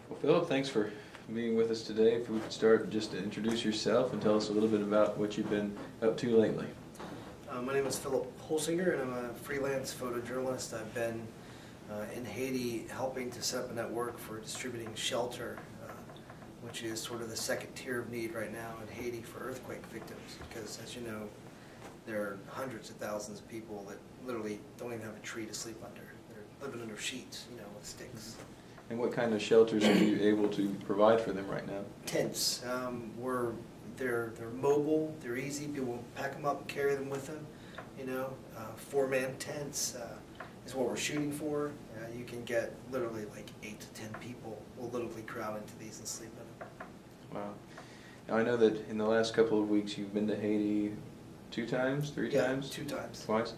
Well, Philip, thanks for being with us today. If we could start just to introduce yourself and tell us a little bit about what you've been up to lately. My name is Philip Holsinger, and I'm a freelance photojournalist. I've been in Haiti helping to set up a network for distributing shelter, which is sort of the second tier of need right now in Haiti for earthquake victims, because as you know, there are hundreds of thousands of people that literally don't even have a tree to sleep under. They're living under sheets, with sticks. And what kind of shelters are you able to provide for them right now? Tents. They're mobile, they're easy, people pack them up and carry them with them, 4-man tents is what we're shooting for. You can get literally like 8 to 10 people will literally crowd into these and sleep in them. Wow. Now I know that in the last couple of weeks you've been to Haiti 2 times, 3 times? 2 times. Twice.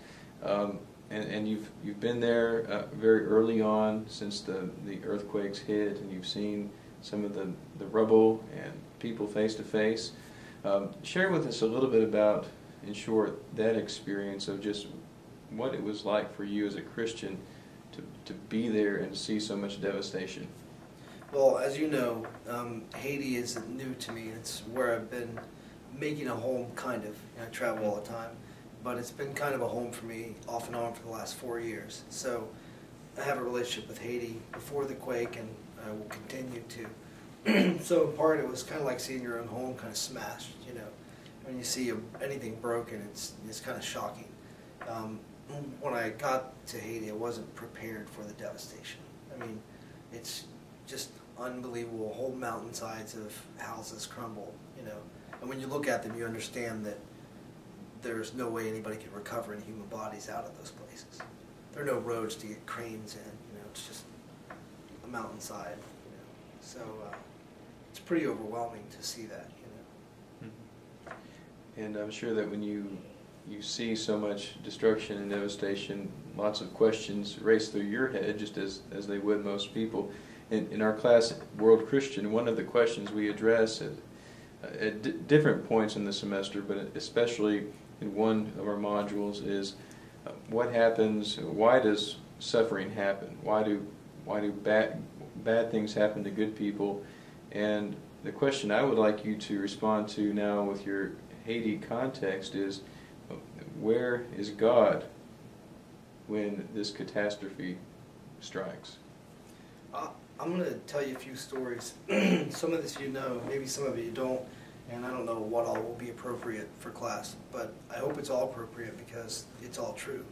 And you've been there very early on since the earthquakes hit, and you've seen some of the rubble and people face to face. Share with us a little bit about, in short, that experience of just what it was like for you as a Christian to be there and to see so much devastation. Well, as you know, Haiti isn't new to me. It's where I've been making a home, kind of. I travel all the time, but it's been kind of a home for me off and on for the last 4 years. So I have a relationship with Haiti before the quake, and I will continue to. So in part, it was kind of like seeing your own home kind of smashed. When you see anything broken, it's kind of shocking. When I got to Haiti, I wasn't prepared for the devastation. I mean, it's just unbelievable. Whole mountainsides of houses crumble, And when you look at them, you understand that there's no way anybody can recover any human bodies out of those places. There are no roads to get cranes in, It's just a mountainside, So it's pretty overwhelming to see that, And I'm sure that when you see so much destruction and devastation, lots of questions race through your head, just as they would most people. In our class, World Christian, one of the questions we address at different points in the semester, but especially in one of our modules, is what happens, why does suffering happen? Why do bad things happen to good people? And the question I would like you to respond to now with your Haiti context is, where is God when this catastrophe strikes? I'm going to tell you a few stories. Some of this you know, maybe some of it you don't, and I don't know what all will be appropriate for class, but I hope it's all appropriate because it's all true.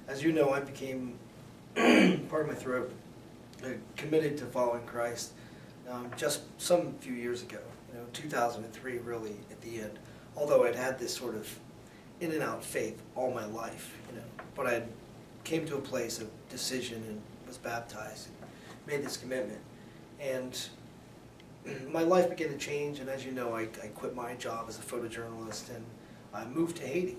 As you know, I became, pardon my throat, committed to following Christ just some few years ago, 2003 really at the end, although I'd had this sort of in and out faith all my life, but I came to a place of decision and was baptized and made this commitment, and my life began to change. And as you know, I quit my job as a photojournalist and I moved to Haiti,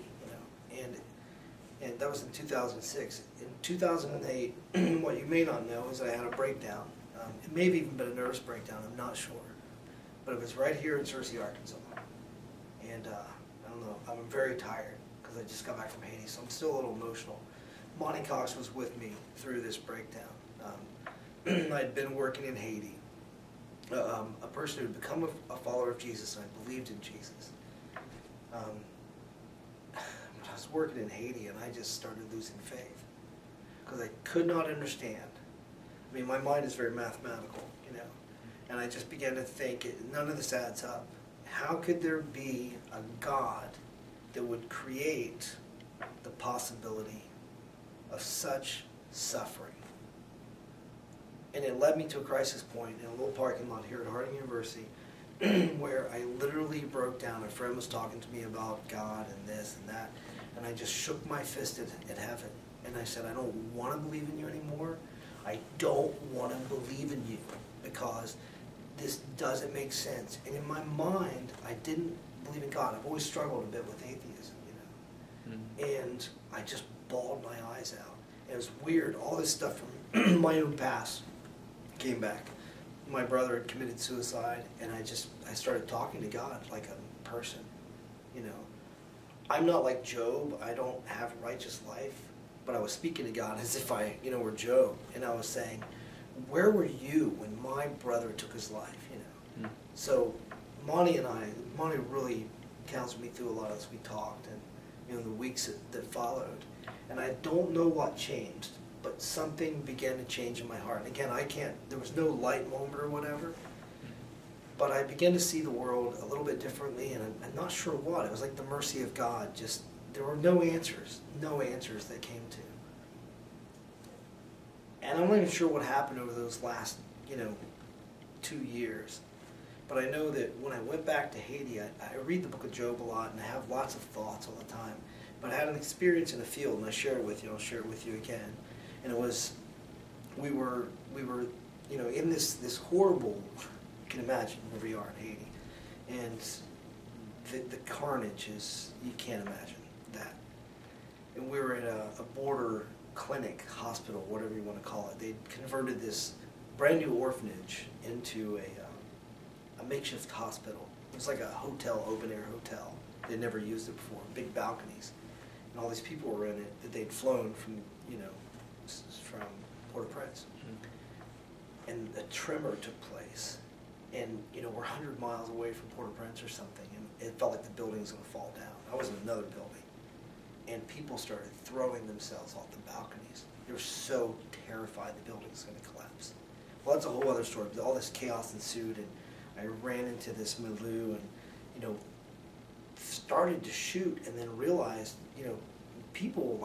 and that was in 2006. In 2008, what you may not know is I had a breakdown. It may have even been a nervous breakdown, I'm not sure, but it was right here in Searcy, Arkansas, and I don't know, I'm very tired because I just got back from Haiti, so I'm still a little emotional. Monty Cox was with me through this breakdown. I'd been working in Haiti, a person who had become a follower of Jesus, and I believed in Jesus. But I was working in Haiti, and I just started losing faith because I could not understand. I mean, my mind is very mathematical, and I just began to think, none of this adds up. How could there be a God that would create the possibility of such suffering? And it led me to a crisis point in a little parking lot here at Harding University where I literally broke down. A friend was talking to me about God and this and that, and I just shook my fist at heaven. And I said, I don't want to believe in you anymore. I don't want to believe in you because this doesn't make sense. And in my mind, I didn't believe in God. I've always struggled a bit with atheism, And I just bawled my eyes out. And it was weird. All this stuff from my own past came back. My brother had committed suicide, and I started talking to God like a person, I'm not like Job. I don't have a righteous life, but I was speaking to God as if I, were Job, and I was saying, where were you when my brother took his life, you know? Mm. So Monty really counseled me through a lot of this. We talked, and you know, the weeks that followed, and I don't know what changed, but something began to change in my heart. And again, there was no light moment or whatever, but I began to see the world a little bit differently, and I'm not sure what. It was like the mercy of God. Just, there were no answers that came to. And I'm not even sure what happened over those last, 2 years. But I know that when I went back to Haiti, I read the book of Job a lot, and I have lots of thoughts all the time. But I had an experience in the field, and I share it with you. I'll share it with you again. And it was, we were, in this horrible, you can imagine where we are in Haiti, and the carnage is, you can't imagine that. And we were in a border clinic, hospital, whatever you want to call it. They'd converted this brand new orphanage into a makeshift hospital. It was like a hotel, open air hotel. They'd never used it before, big balconies. And all these people were in it that they'd flown from, from Port-au-Prince. Mm-hmm. And a tremor took place. And, we're 100 miles away from Port-au-Prince or something, and it felt like the building was going to fall down. I was in another building. And people started throwing themselves off the balconies. They were so terrified the building was going to collapse. Well, that's a whole other story. All this chaos ensued, and I ran into this milieu and, started to shoot, and then realized, people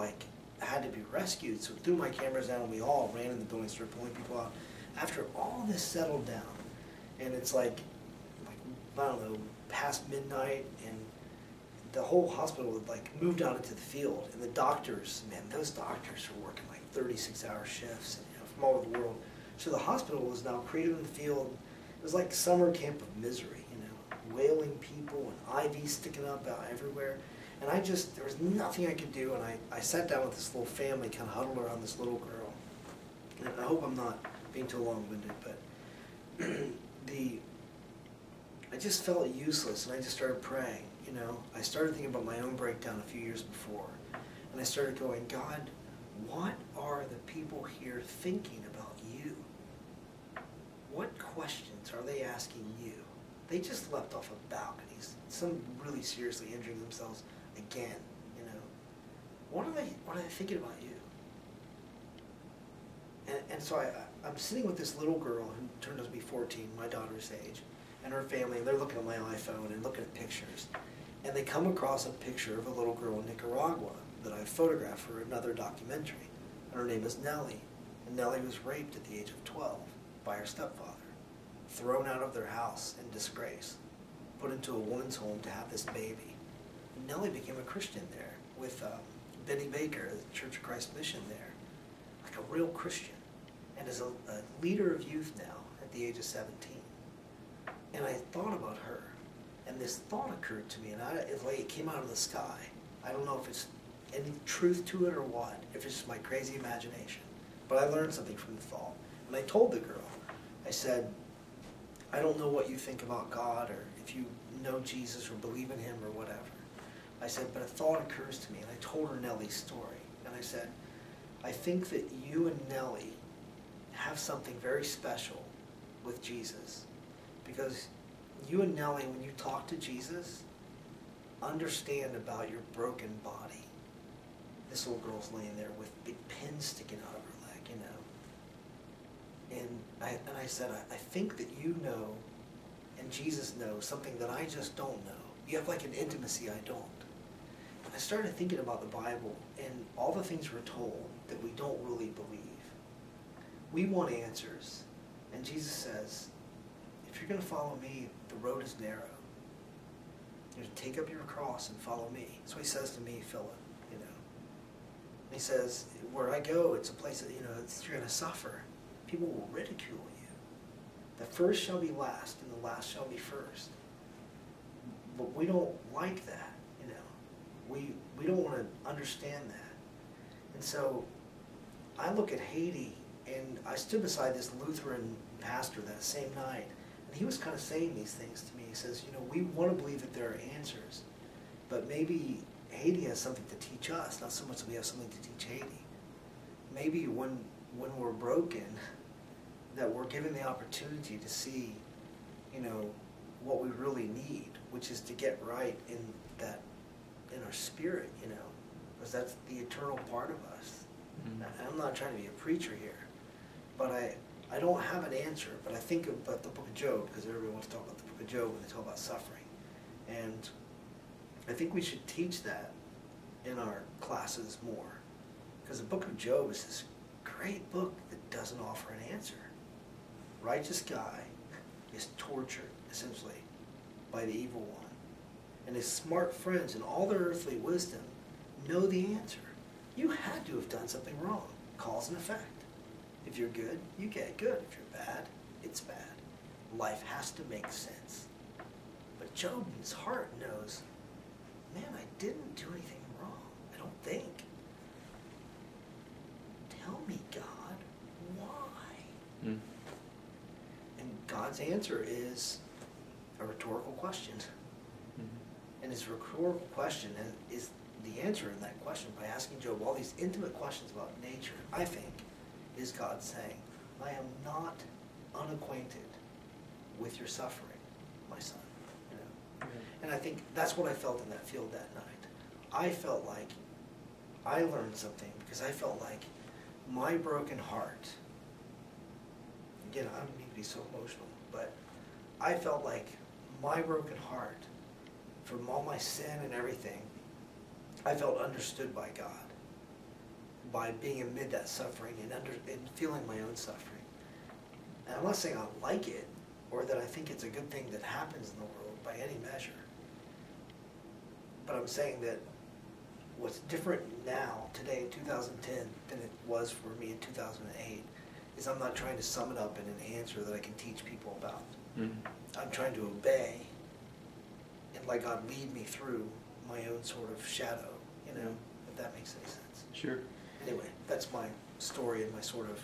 had to be rescued. So threw my cameras down, and we all ran in the building, started pulling people out. After all this settled down, and it's like I don't know, past midnight, and the whole hospital had moved out into the field, and the doctors, man, those doctors are working 36-hour shifts, and, from all over the world. So the hospital was now created in the field. It was like summer camp of misery, wailing people and IVs sticking up out everywhere. And there was nothing I could do, and I sat down with this little family, kind of huddled around this little girl. And I hope I'm not being too long-winded, but I just felt useless, and I just started praying, I started thinking about my own breakdown a few years before, and I started going, God, what are the people here thinking about you? What questions are they asking you? They just leapt off of balconies, some really seriously injuring themselves again, What are they thinking about you? And so I'm sitting with this little girl who turned out to be 14, my daughter's age, and her family, and they're looking at my iPhone and looking at pictures. And they come across a picture of a little girl in Nicaragua that I photographed for another documentary. And her name is Nellie. And Nellie was raped at the age of 12 by her stepfather, thrown out of their house in disgrace, put into a woman's home to have this baby. And Nellie became a Christian there with Benny Baker, the Church of Christ Mission there, like a real Christian, and is a leader of youth now at the age of 17. And I thought about her, and this thought occurred to me, and it came out of the sky. I don't know if it's any truth to it or what, if it's just my crazy imagination. But I learned something from the thought. And I told the girl, I said, I don't know what you think about God, or if you know Jesus or believe in him or whatever. I said, but a thought occurs to me, and I told her Nellie's story. And I said, I think that you and Nellie have something very special with Jesus, because you and Nellie, when you talk to Jesus, understand about your broken body. This little girl's laying there with big pins sticking out of her leg, And I said, I think that you know, and Jesus knows, something that I just don't know. You have an intimacy I don't. And I started thinking about the Bible and all the things we're told that we don't really believe. We want answers. And Jesus says, if you're going to follow me, the road is narrow. Take up your cross and follow me. So he says to me, Philip, He says, where I go, it's a place that, you're going to suffer. People will ridicule you. The first shall be last, and the last shall be first. But we don't like that, We don't want to understand that. And so I look at Haiti, and I stood beside this Lutheran pastor that same night, and he was kind of saying these things to me. He says, we want to believe that there are answers, but maybe Haiti has something to teach us, not so much that we have something to teach Haiti. Maybe when we're broken, that we're given the opportunity to see, you know, what we really need, which is to get right in our spirit, you know, because that's the eternal part of us. Mm-hmm. I'm not trying to be a preacher here, but I don't have an answer, but I think about the book of Job, because everybody wants to talk about the book of Job when they talk about suffering. And I think we should teach that in our classes more, because the book of Job is this great book that doesn't offer an answer. Righteous guy is tortured, essentially, by the evil one. And his smart friends and all their earthly wisdom know the answer. You had to have done something wrong. Cause and effect. If you're good, you get good. If you're bad, it's bad. Life has to make sense. But Job in his heart knows, man, I didn't do anything wrong. I don't think. Tell me, God, why? Mm. And God's answer is a rhetorical question. Mm-hmm. And his rhetorical question is the answer in that question by asking Job all these intimate questions about nature, I think, is God saying, I am not unacquainted with your suffering, my son. You know? Mm-hmm. And I think that's what I felt in that field that night. I felt like I learned something because I felt like my broken heart, again, I don't need to be so emotional, but I felt like my broken heart, from all my sin and everything, I felt understood by God by being amid that suffering and feeling my own suffering. And I'm not saying I like it or that I think it's a good thing that happens in the world by any measure. But I'm saying that what's different now, today in 2010, than it was for me in 2008, is I'm not trying to sum it up in an answer that I can teach people about. Mm-hmm. I'm trying to obey and let God lead me through my own sort of shadow, you know, if that makes any sense. Sure. Anyway, that's my story and my sort of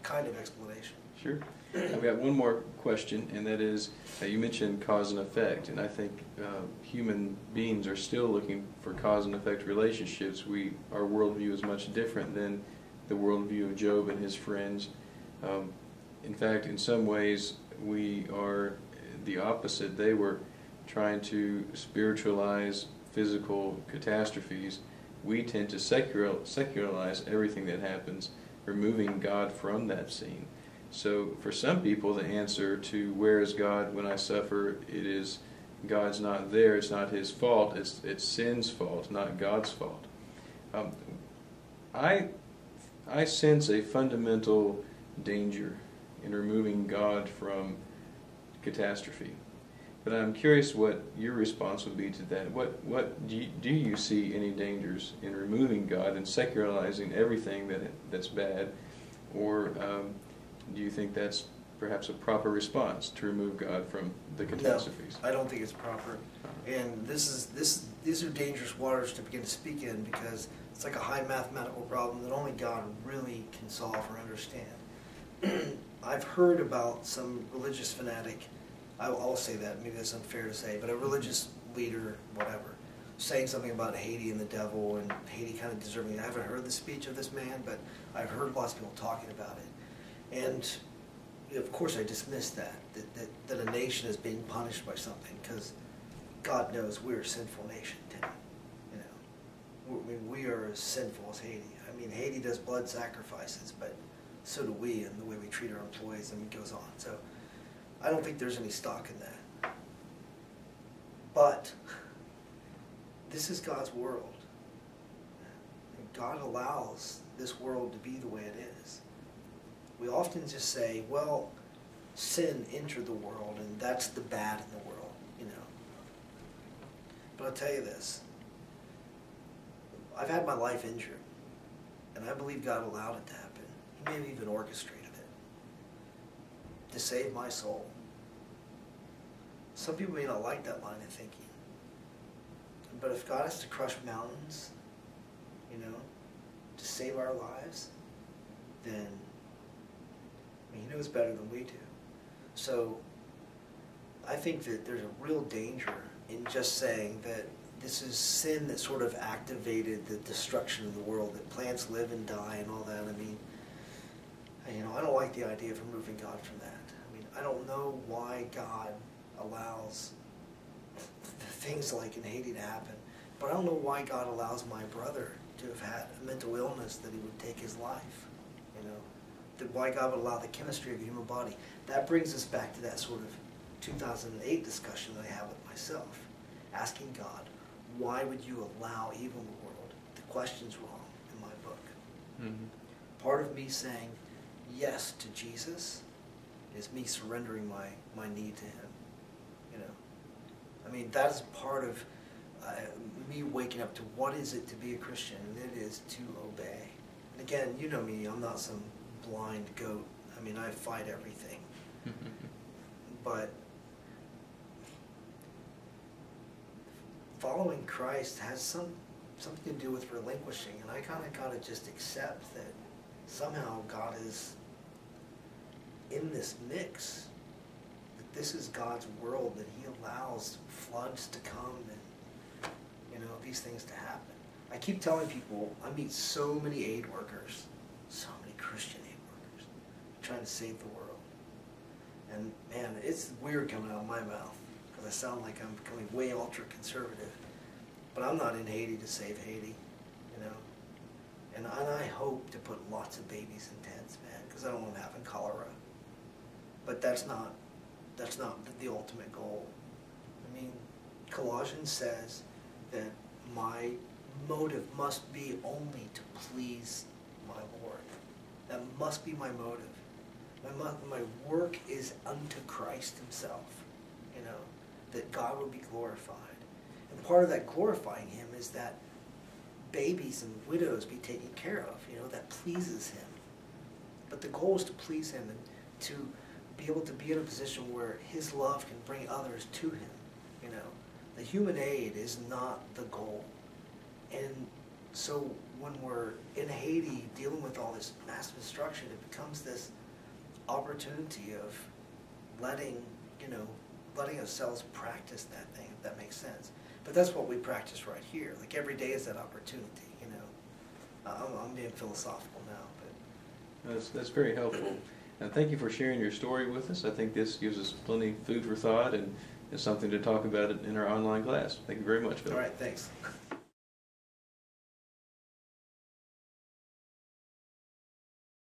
kind of explanation. Sure. I've got one more question, and that is, you mentioned cause and effect, and I think human beings are still looking for cause and effect relationships. Our worldview is much different than the worldview of Job and his friends. In fact, in some ways, we are the opposite. They were trying to spiritualize physical catastrophes. We tend to secularize everything that happens, removing God from that scene. So for some people, the answer to where is God when I suffer, it is God's not there, it's not his fault, it's sin's fault, not God's fault. I sense a fundamental danger in removing God from catastrophe. But I'm curious what your response would be to that. What do you see any dangers in removing God and secularizing everything that's bad, or do you think that's perhaps a proper response to remove God from the catastrophes? No, I don't think it's proper. And these are dangerous waters to begin to speak in, because it's like a high mathematical problem that only God really can solve or understand. I've heard about some religious fanatic, I'll say that, maybe that's unfair to say, but a religious leader, whatever, saying something about Haiti and the devil and Haiti kind of deserving. I haven't heard the speech of this man, but I've heard lots of people talking about it. And of course I dismiss that a nation is being punished by something, because God knows we're a sinful nation, Tim. You know, I mean, we are as sinful as Haiti. I mean, Haiti does blood sacrifices, but so do we, and the way we treat our employees, and it goes on. So I don't think there's any stock in that. But this is God's world. And God allows this world to be the way it is. We often just say, well, sin entered the world, and that's the bad in the world, you know. But I'll tell you this. I've had my life injured, and I believe God allowed it to happen. He may have even orchestrated it to save my soul. Some people may not like that line of thinking. But if God has to crush mountains, you know, to save our lives, then He knows better than we do. So I think that there's a real danger in just saying that this is sin that sort of activated the destruction of the world, that plants live and die and all that. I mean, you know, I don't like like the idea of removing God from that. I mean, I don't know why God allows things like in Haiti to happen, but I don't know why God allows my brother to have had a mental illness that he would take his life. You know, that why God would allow the chemistry of the human body. That brings us back to that sort of 2008 discussion that I have with myself, asking God, why would you allow evil in the world? The question's wrong in my book. Mm-hmm. Part of me saying yes to Jesus is me surrendering my need to him. You know, I mean, that's part of me waking up to what is it to be a Christian, and it is to obey. And again, you know me, I'm not some blind goat. I mean, I fight everything. But following Christ has something to do with relinquishing, and I kind of got to just accept that somehow God is in this mix, that this is God's world, that he allows floods to come and, you know, these things to happen. I keep telling people, I meet so many aid workers, so many Christian aid workers, trying to save the world. And man, it's weird coming out of my mouth, because I sound like I'm becoming way ultra-conservative. But I'm not in Haiti to save Haiti, you know. And I hope to put lots of babies in tents, man, because I don't want them having cholera. But that's not the ultimate goal. I mean, Colossians says that my motive must be only to please my Lord. That must be my motive. My work is unto Christ himself, you know, that God would be glorified. And part of that glorifying him is that babies and widows be taken care of, you know, that pleases him. But the goal is to please him and to be able to be in a position where his love can bring others to him, you know. The human aid is not the goal. And so when we're in Haiti dealing with all this massive destruction, it becomes this opportunity of letting ourselves practice that thing, if that makes sense. But that's what we practice right here. Like every day is that opportunity, you know. I'm being philosophical now, but That's very helpful. And thank you for sharing your story with us. I think this gives us plenty of food for thought and something to talk about in our online class. Thank you very much, Phil. all right, thanks.